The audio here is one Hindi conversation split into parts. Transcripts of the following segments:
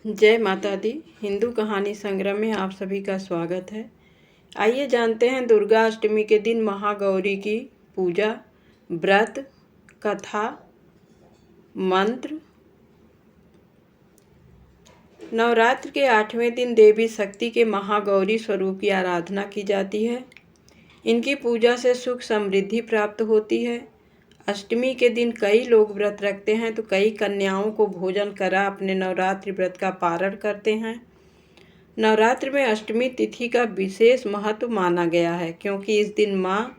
जय माता दी। हिंदू कहानी संग्रह में आप सभी का स्वागत है। आइए जानते हैं दुर्गा अष्टमी के दिन महागौरी की पूजा, व्रत, कथा, मंत्र। नवरात्र के 8वें दिन देवी शक्ति के महागौरी स्वरूप की आराधना की जाती है। इनकी पूजा से सुख समृद्धि प्राप्त होती है। अष्टमी के दिन कई लोग व्रत रखते हैं तो कई कन्याओं को भोजन करा अपने नवरात्रि व्रत का पारण करते हैं। नवरात्र में अष्टमी तिथि का विशेष महत्व माना गया है क्योंकि इस दिन माँ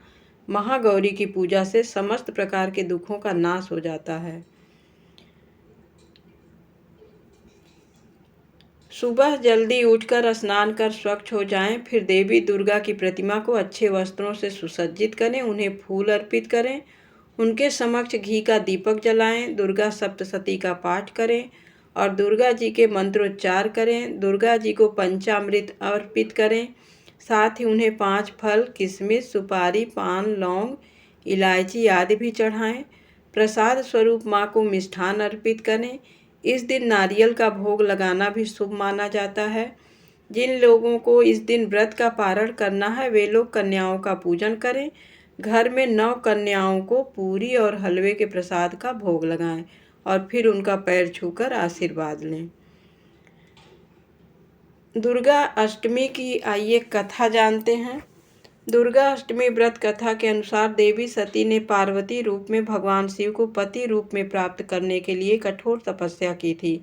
महागौरी की पूजा से समस्त प्रकार के दुखों का नाश हो जाता है। सुबह जल्दी उठकर स्नान कर स्वच्छ हो जाएं, फिर देवी दुर्गा की प्रतिमा को अच्छे वस्त्रों से सुसज्जित करें, उन्हें फूल अर्पित करें, उनके समक्ष घी का दीपक जलाएं, दुर्गा सप्तशती का पाठ करें और दुर्गा जी के मंत्रोच्चार करें। दुर्गा जी को पंचामृत अर्पित करें, साथ ही उन्हें 5 फल, किशमिश, सुपारी, पान, लौंग, इलायची आदि भी चढ़ाएं। प्रसाद स्वरूप माँ को मिष्ठान अर्पित करें। इस दिन नारियल का भोग लगाना भी शुभ माना जाता है। जिन लोगों को इस दिन व्रत का पारण करना है वे लोग कन्याओं का पूजन करें। घर में 9 कन्याओं को पूरी और हलवे के प्रसाद का भोग लगाएं और फिर उनका पैर छूकर आशीर्वाद लें। दुर्गा अष्टमी की आइए कथा जानते हैं। दुर्गा अष्टमी व्रत कथा के अनुसार देवी सती ने पार्वती रूप में भगवान शिव को पति रूप में प्राप्त करने के लिए कठोर तपस्या की थी।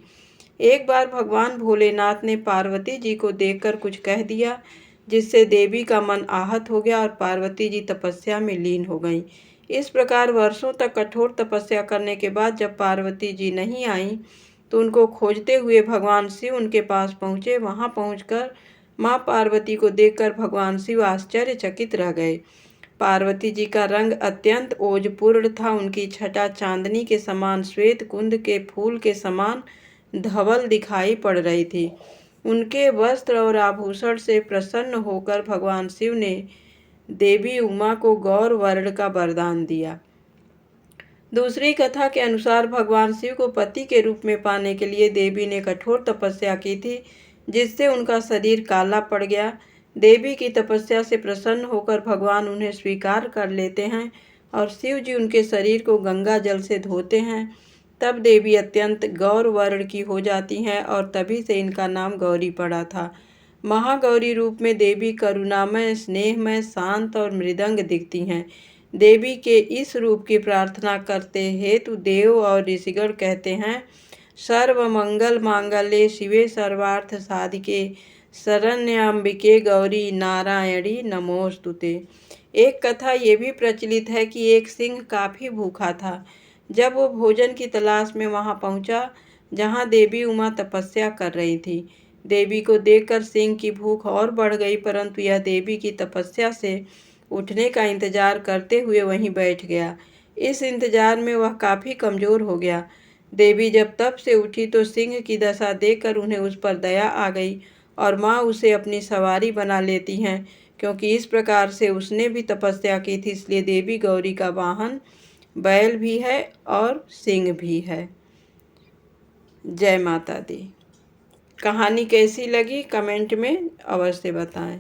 एक बार भगवान भोलेनाथ ने पार्वती जी को देखकर कुछ कह दिया, जिससे देवी का मन आहत हो गया और पार्वती जी तपस्या में लीन हो गईं। इस प्रकार वर्षों तक कठोर तपस्या करने के बाद जब पार्वती जी नहीं आईं तो उनको खोजते हुए भगवान शिव उनके पास पहुँचे। वहाँ पहुँचकर माँ पार्वती को देखकर भगवान शिव आश्चर्यचकित रह गए। पार्वती जी का रंग अत्यंत ओजपूर्ण था। उनकी छटा चांदनी के समान श्वेत कुंद के फूल के समान धवल दिखाई पड़ रही थी। उनके वस्त्र और आभूषण से प्रसन्न होकर भगवान शिव ने देवी उमा को गौर वर्ण का वरदान दिया। दूसरी कथा के अनुसार भगवान शिव को पति के रूप में पाने के लिए देवी ने कठोर तपस्या की थी, जिससे उनका शरीर काला पड़ गया। देवी की तपस्या से प्रसन्न होकर भगवान उन्हें स्वीकार कर लेते हैं और शिव जी उनके शरीर को गंगा जल से धोते हैं। तब देवी अत्यंत गौर वर्ण की हो जाती हैं और तभी से इनका नाम गौरी पड़ा था। महागौरी रूप में देवी करुणामय, स्नेहमय, शांत और मृदंग दिखती हैं। देवी के इस रूप की प्रार्थना करते हेतु देव और ऋषिगण कहते हैं, सर्वमंगल मांगल्ये शिवे सर्वार्थ साधिके शरण्याम्बिके गौरी नारायणी नमोस्तुते। एक कथा ये भी प्रचलित है कि एक सिंह काफ़ी भूखा था। जब वो भोजन की तलाश में वहाँ पहुँचा जहाँ देवी उमा तपस्या कर रही थी। देवी को देखकर सिंह की भूख और बढ़ गई, परंतु यह देवी की तपस्या से उठने का इंतजार करते हुए वहीं बैठ गया। इस इंतजार में वह काफ़ी कमज़ोर हो गया। देवी जब तप से उठी तो सिंह की दशा देखकर उन्हें उस पर दया आ गई और माँ उसे अपनी सवारी बना लेती हैं, क्योंकि इस प्रकार से उसने भी तपस्या की थी। इसलिए देवी गौरी का वाहन बैल भी है और सिंह भी है। जय माता दी। कहानी कैसी लगी कमेंट में अवश्य बताएं।